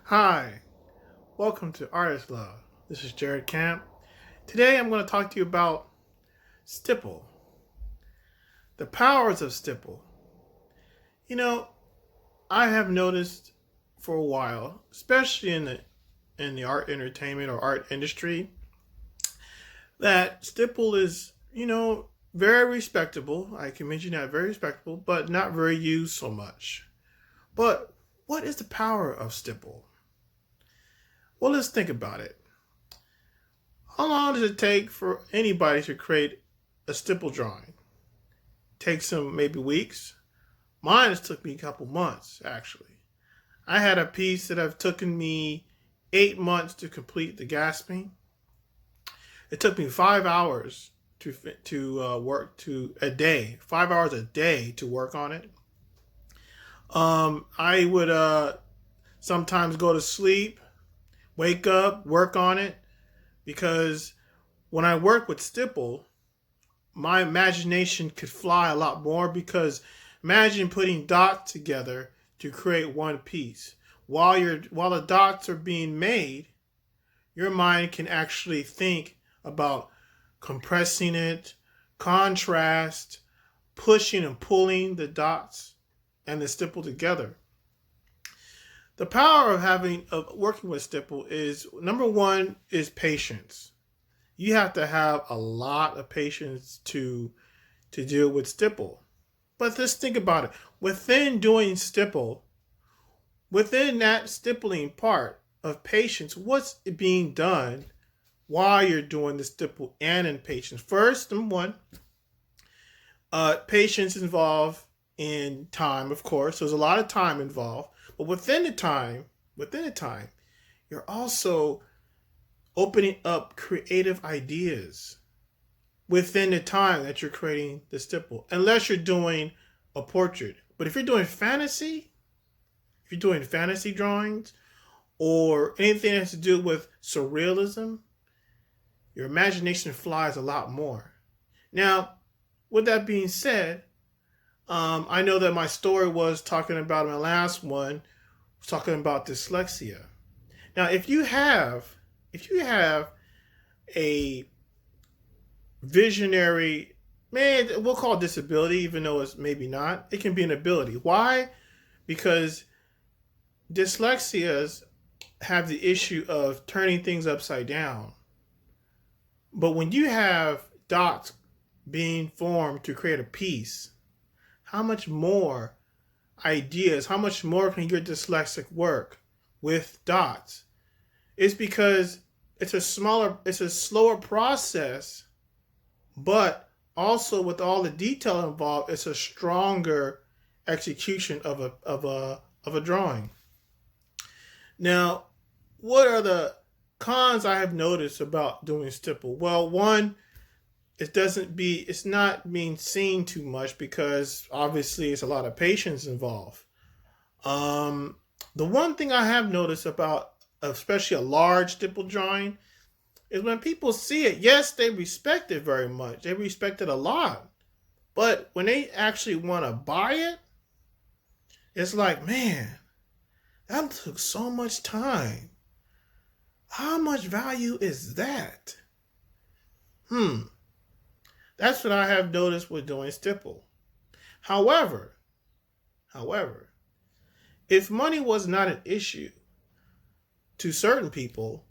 Hi, welcome to Artist Love. This is Jared Camp. Today I'm going to talk to you about stipple, the powers of stipple. You know, I have noticed for a while, especially in the art entertainment or art industry, that stipple is, very respectable. I can mention that very respectable, but not very used so much. But what is the power of stipple? Well, let's think about it. How long does it take for anybody to create a stipple drawing? Takes some maybe weeks. Mine has took me a couple months actually. I had a piece that have taken me 8 months to complete the gasping. It took me 5 hours to work to a day, 5 hours a day to work on it. I would sometimes go to sleep, wake up, work on it because when I work with stipple, my imagination could fly a lot more because imagine putting dots together to create one piece. While the dots are being made, your mind can actually think about compressing it, contrast, pushing and pulling the dots and the stipple together. The power of working with stipple is number one is patience. You have to have a lot of patience to deal with stipple. But let's think about it. Within doing stipple, within that stippling part of patience, what's being done while you're doing the stipple and in patience? First, number one, patience is involved in time, of course. So there's a lot of time involved. But within the time, you're also opening up creative ideas within the time that you're creating the stipple, unless you're doing a portrait. But if you're doing fantasy drawings or anything that has to do with surrealism, your imagination flies a lot more. Now, with that being said, I know that my story was talking about my last one, was talking about dyslexia. Now, if you have a visionary, man, we'll call it disability, even though it's maybe not. It can be an ability. Why? Because dyslexias have the issue of turning things upside down. But when you have dots being formed to create a piece, how much more ideas, how much more can your dyslexic work with dots? It's because it's a slower process, but also with all the detail involved, it's a stronger execution of a drawing. Now, what are the cons I have noticed about doing stipple? Well, one, it's not being seen too much because obviously it's a lot of patience involved. Um, the one thing I have noticed about especially a large stipple drawing is when people see it, yes, they respect it very much. They respect it a lot. But when they actually want to buy it, it's like, man, that took so much time. How much value is that? Hmm. That's what I have noticed with doing stipple. However, however, if money was not an issue to certain people,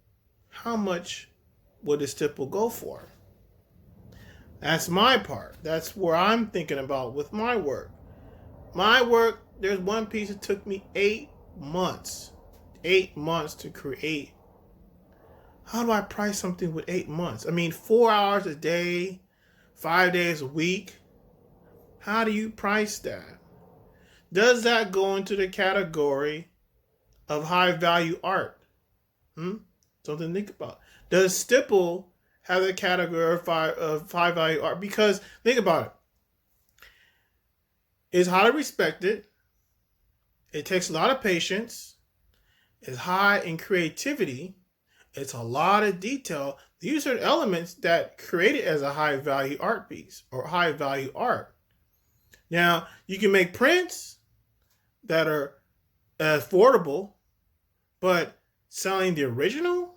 how much would a stipple go for? That's my part. That's where I'm thinking about with my work. My work, there's one piece that took me 8 months. 8 months to create. How do I price something with 8 months? I mean, 4 hours a day, 5 days a week. How do you price that? Does that go into the category of high value art? Something to think about. Does stipple have the category of high value art? Because think about it. It's highly respected. It takes a lot of patience. It's high in creativity. It's a lot of detail. These are elements that create it as a high value art piece or high value art. Now, you can make prints that are affordable, But selling the original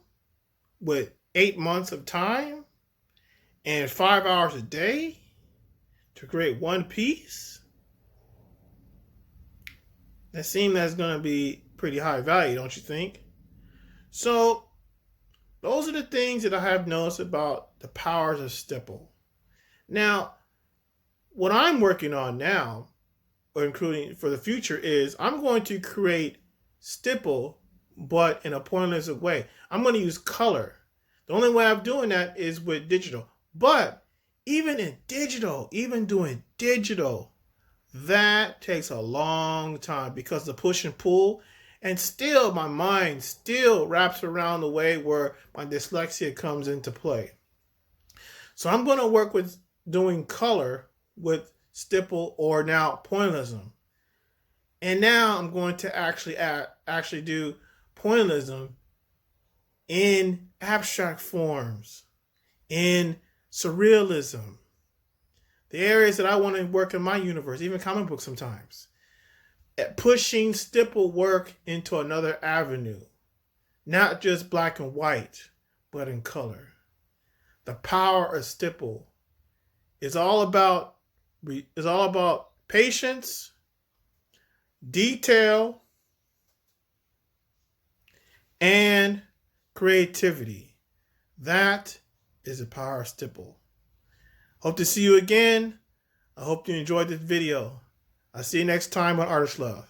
with 8 months of time and 5 hours a day to create one piece, that seems that's going to be pretty high value, don't you think? So those are the things that I have noticed about the powers of stipple. Now, what I'm working on now, or including for the future, is I'm going to create stipple, but in a pointless way. I'm going to use color. The only way I'm doing that is with digital. But even in digital, even doing digital, that takes a long time because the push and pull, and still my mind still wraps around the way where my dyslexia comes into play. So I'm going to work with doing color with stipple or now pointillism. And now I'm going to actually do pointillism in abstract forms, in surrealism, the areas that I want to work in my universe, even comic books sometimes. At pushing stipple work into another avenue, not just black and white, but in color. The power of stipple is all about patience, detail, and creativity. That is the power of stipple. Hope to see you again. I hope you enjoyed this video. I'll see you next time on Artist Love.